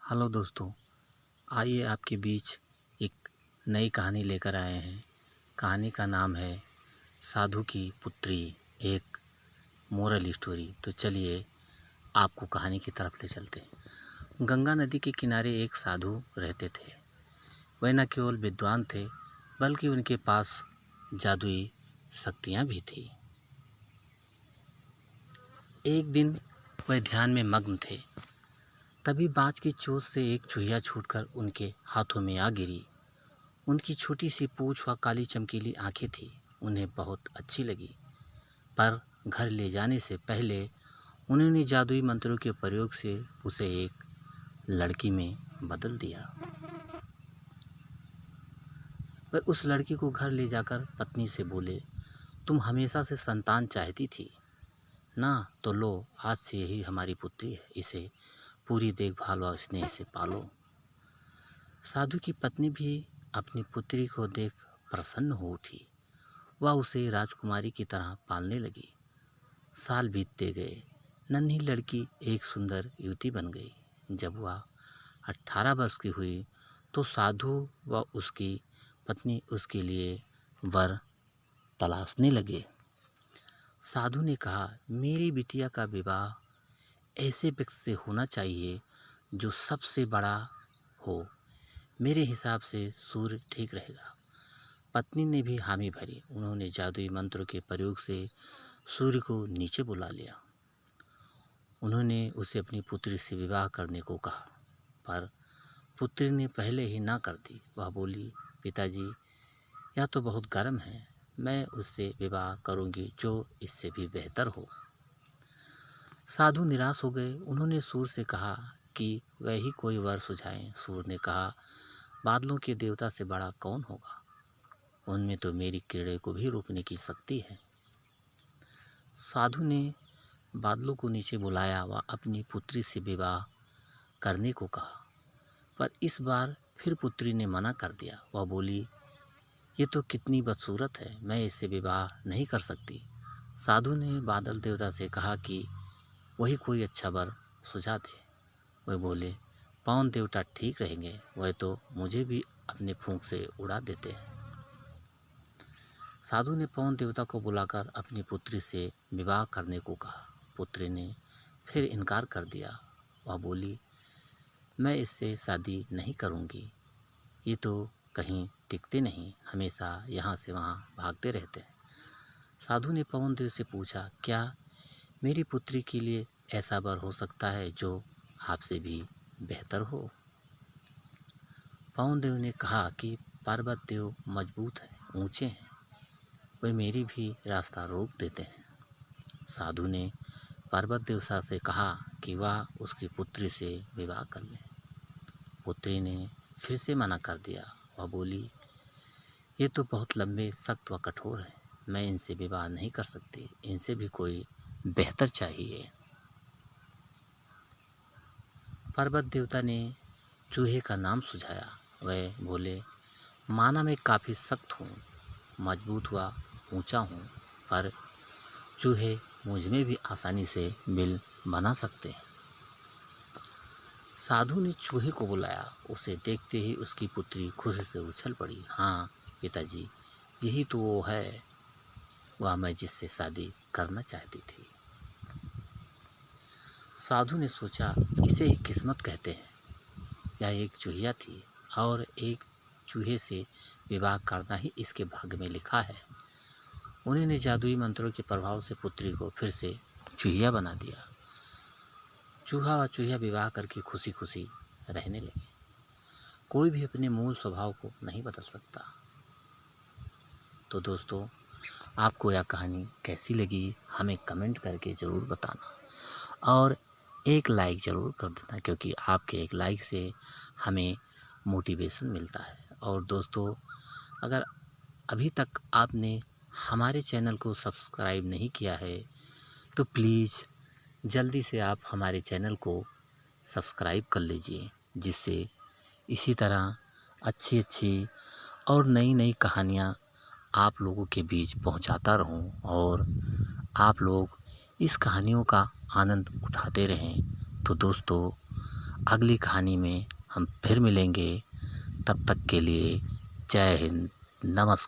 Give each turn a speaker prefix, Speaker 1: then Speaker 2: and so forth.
Speaker 1: Hello दोस्तों, आइए आपके बीच एक नई कहानी लेकर आए हैं। कहानी का नाम है साधु की पुत्री, एक मोरल स्टोरी। तो चलिए आपको कहानी की तरफ ले चलते हैं। गंगा नदी के किनारे एक साधु रहते थे। वह न केवल विद्वान थे बल्कि उनके पास जादुई शक्तियाँ भी थी। एक दिन वह ध्यान में मग्न थे, तभी बाज की चोंच से एक चूहिया छूटकर उनके हाथों में आ गिरी। उनकी छोटी सी पूंछ व काली चमकीली आंखें थीं। उन्हें बहुत अच्छी लगी, पर घर ले जाने से पहले उन्होंने जादुई मंत्रों के प्रयोग से उसे एक लड़की में बदल दिया। वह उस लड़की को घर ले जाकर पत्नी से बोले, तुम हमेशा से संतान चाहती थी ना, तो लो, आज से यही हमारी पुत्री है। इसे पूरी देखभाल और स्नेह से पालो। साधु की पत्नी भी अपनी पुत्री को देख प्रसन्न हो उठी। वह उसे राजकुमारी की तरह पालने लगी। साल बीतते गए। नन्ही लड़की एक सुंदर युवती बन गई। जब वह 18 वर्ष की हुई तो साधु व उसकी पत्नी उसके लिए वर तलाशने लगे। साधु ने कहा, मेरी बिटिया का विवाह ऐसे व्यक्ति से होना चाहिए जो सबसे बड़ा हो। मेरे हिसाब से सूर्य ठीक रहेगा। पत्नी ने भी हामी भरी। उन्होंने जादुई मंत्रों के प्रयोग से सूर्य को नीचे बुला लिया। उन्होंने उसे अपनी पुत्री से विवाह करने को कहा, पर पुत्री ने पहले ही ना कर दी। वह बोली, पिताजी, यह तो बहुत गर्म है। मैं उससे विवाह करूंगी जो इससे भी बेहतर हो। साधु निराश हो गए। उन्होंने सूर्य से कहा कि वह ही कोई वर सुझाएं। सूर्य ने कहा, बादलों के देवता से बड़ा कौन होगा? उनमें तो मेरी किरणें को भी रोकने की शक्ति है। साधु ने बादलों को नीचे बुलाया व अपनी पुत्री से विवाह करने को कहा, पर इस बार फिर पुत्री ने मना कर दिया। वह बोली, ये तो कितनी बदसूरत है, मैं इससे विवाह नहीं कर सकती। साधु ने बादल देवता से कहा कि वही कोई अच्छा वर सुझा दे। वह बोले, पवन देवता ठीक रहेंगे, वह तो मुझे भी अपने फूंक से उड़ा देते हैं। साधु ने पवन देवता को बुलाकर अपनी पुत्री से विवाह करने को कहा। पुत्री ने फिर इनकार कर दिया। वह बोली, मैं इससे शादी नहीं करूंगी। ये तो कहीं टिकते नहीं, हमेशा यहाँ से वहाँ भागते रहते हैं। साधु ने पवन देव से पूछा, क्या मेरी पुत्री के लिए ऐसा वर हो सकता है जो आपसे भी बेहतर हो? पवन देव ने कहा कि पर्वत देव मजबूत हैं, ऊंचे हैं, वे मेरी भी रास्ता रोक देते हैं। साधु ने पर्वत देवता से कहा कि वह उसकी पुत्री से विवाह कर ले। पुत्री ने फिर से मना कर दिया। वह बोली, ये तो बहुत लंबे, सख्त व कठोर हैं, मैं इनसे विवाह नहीं कर सकती। इनसे भी कोई बेहतर चाहिए। पर्वत देवता ने चूहे का नाम सुझाया। वह बोले, माना मैं काफ़ी सख्त हूँ, मजबूत व ऊंचा हूँ, पर चूहे मुझ में भी आसानी से बिल बना सकते हैं। साधु ने चूहे को बुलाया। उसे देखते ही उसकी पुत्री खुशी से उछल पड़ी। हाँ पिताजी, यही तो वो है, वह मैं जिससे शादी करना चाहती थी। साधु ने सोचा, इसे ही किस्मत कहते हैं। यह एक चूहिया थी और एक चूहे से विवाह करना ही इसके भाग्य में लिखा है। उन्होंने जादुई मंत्रों के प्रभाव से पुत्री को फिर से चूहिया बना दिया। चूहा व चूहिया विवाह करके खुशी खुशी रहने लगे। कोई भी अपने मूल स्वभाव को नहीं बदल सकता। तो दोस्तों, आपको यह कहानी कैसी लगी हमें कमेंट करके ज़रूर बताना और एक लाइक ज़रूर कर देना, क्योंकि आपके एक लाइक से हमें मोटिवेशन मिलता है। और दोस्तों, अगर अभी तक आपने हमारे चैनल को सब्सक्राइब नहीं किया है तो प्लीज़ जल्दी से आप हमारे चैनल को सब्सक्राइब कर लीजिए, जिससे इसी तरह अच्छी अच्छी और नई नई कहानियाँ आप लोगों के बीच पहुंचाता रहूं और आप लोग इस कहानियों का आनंद उठाते रहें। तो दोस्तों, अगली कहानी में हम फिर मिलेंगे। तब तक के लिए जय हिंद, नमस्कार।